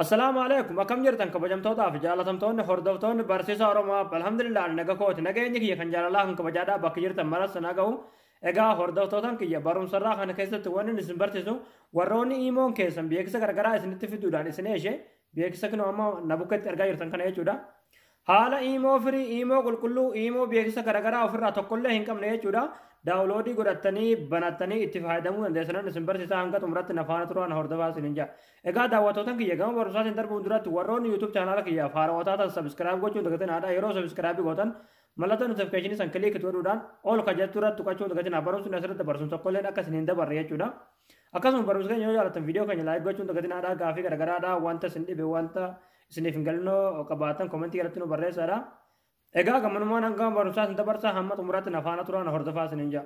Assalamu alaikum akkam jirtan kabajamtootaa fi jaalatamtoonni hordoftoonni barsiisa Oromoo alhamdulillah naga kooti nageenyi kiyya kan jaalalaa kan kabajaadhaa bakka jirtan maras naga'u egaa hordoftootan kiyya barumsarraa kana keessatti wanni isin barsiisu warroonni imoon keessan beeksisa garagaraa isinitti fiduudhaan isin eeshe beeksisa kinoo amma nabukkatti argaa jirtan kana jechuudha. Haala imoo firii imoo qulqulluu imoo beeksisa garagaraa ofirraa tokkollee hin qabne jechuudha. Daawuloodii godhattanii banattanii itti fayyadamuu dandeessan isin barsiisaa hanga xumuratti nafaana turan hordofaa isin jaa. Egaa daawwattootan kiyya gama barumsaatiin darbuun duratti warroonni YouTube chaanaala kiyya faarawwataa ta'an subscribe gochuun dagatiin haadha yeroo subscribe gootan mallattoo notification san kilik godhuudhaan ol kajettu irratti tuqachuun dagatiin barumsuun asirratti barsuun tokkollee akka isin hin dabarre jechuudha. Akkasuma barumsa keenya yoo jaallattan viidiyoo keenya laayik gochuun dagatiin haadha gaafii garagaraadha wanta isin dhibe wanta isiniif hin galnoo qabaatan komentii irratti nu barreessadha. Egaa gammanumaan hanga barumsaa isin dabarsaa hamma xumuratti nafaana turan hordofaa isin jaa.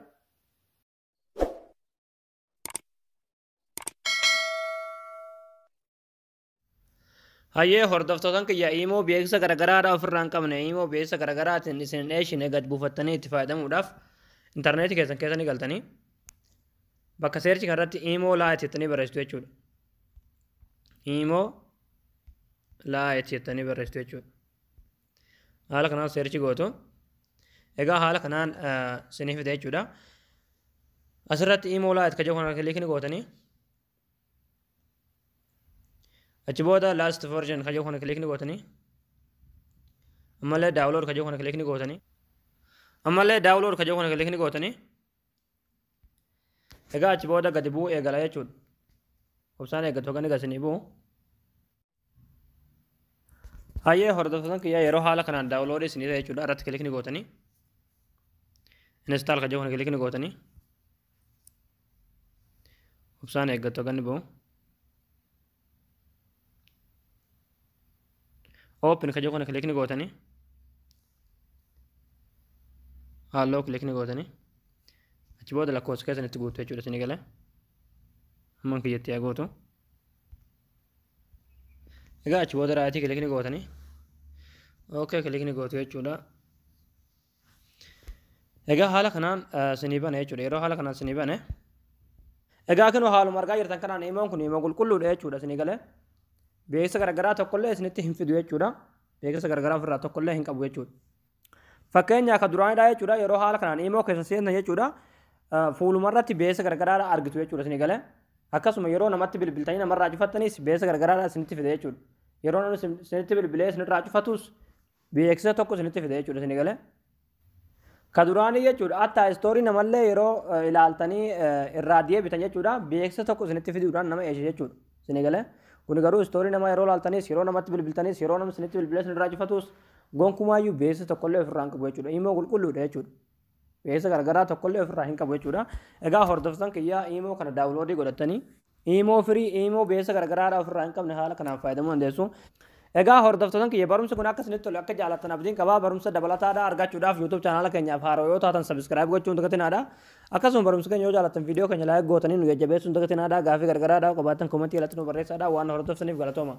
Hayyee hordoftootan kiyya imoo beeksisa garagaraadhaa ofirraa hin qabne imoo beeksisa garaagaraatiin isin dheeshine gad buufattanii itti fayyadamuudhaaf intarneetii keessan keessa ni galtanii bakka seerchi kanarratti imoo laayit jettanii barreessitu jechuudha. Imoo laayit jettanii barreessitu jechuudha. Haala kanaan seerchi gootu. Egaa haala kanaan isiniif fide jechuudha. Asirratti imoo laayit kan jedhu kana kilikni gootanii achi booda last version kan jedhu kana kilikni gootanii ammallee download kan jedhu kana kilikni gootanii ammallee download kan jedhu kana kilikni gootanii egaa achi booda gadi bu'uu eegala jechuudha. Obsaan eeggatu kan eegasanii bu'u. Hayyee hordoftoota kiyya yeroo haala kanaan download isinii ta'e jechuudha irratti kilikni gootanii install kan jedhu kana kilikni gootanii obsaan eeggatu kan bu'u. Open kan jedhu kana kilikni gootanii halluu kilikni gootanii achi booda lakkoofsa keessan itti guutu jechuudha isinii galee hamman kiyyatti yaa gootu. Egaa achi booda raayitii kilikni gootanii okay kilikni gootu jechuudha. Egaa haala kanaan isinii bane jechuudha yeroo haala kanaan isinii bane egaa kan haaluma argaa jirtan kanaan imoon kun imoo qulqulluudha jechuudha isinii galee. Beeksisa garagaraa tokkollee isinitti hin fidu jechuudha. Beeksisa garagaraa ofirraa tokkollee hin qabu jechuudha. Fakkeenyaa akka duraanidha jechuudha yeroo haala kanaan imoo keessa seentan jechuudha. Fuulumarratti beeksisa garagaraa argitu jechuudha isinii galee. Akkasuma yeroo namatti bilbiltanii namarraa cufattanis beeksisa garagaraa isinitti fide jechuudha. Yeroo namni isinitti bilbilee isinirraa cufatus beeksisa tokko isinitti fide jechuudha isinii galee. Ka duraanii jechuudha attaa istoorii namallee yeroo ilaaltanii irraa deebitan jechuudha beeksisa tokko isinitti fiduudhaan nama eeshe jechuudha isinii galee. Kun garuu istoorii nama yeroo laaltanis yeroo namatti bilbiltanis yeroo namni isinitti bilbilee isinirraa cufatus gonkumaayyuu beeksisa tokkollee ofirraa hin qabu jechuudha. Imoo qulqulluudha jechuudha. Beeksisa garagaraa tokkollee ofirraa hin qabu jechuudha. Egaa hordoftoota kiyyaa imoo kana daawuloodii godhattanii imoo firii imoo beeksisa garagaraadhaa ofirraa hin qabne haala kanaan fayyadamuu dandeessu. Egaa hordoftoota kiyya barumsi kun akka isinitti tole akka jaallattan abdiin qabaa barumsa dabalataadhaa argachuudhaaf YouTube chaanaala keenyaaf haaroo yoo taatan subscribe gochuun dagatinaadha. Akkasuma barumsa keenya yoo jaallattan viidiyoo keenya laayik gootanii nu jajjabeessuun dagatinaadha. Gaafii garagaraadhaa qabaattan komentii irratti nu barreessaadha waan hordoftaniif galatooma.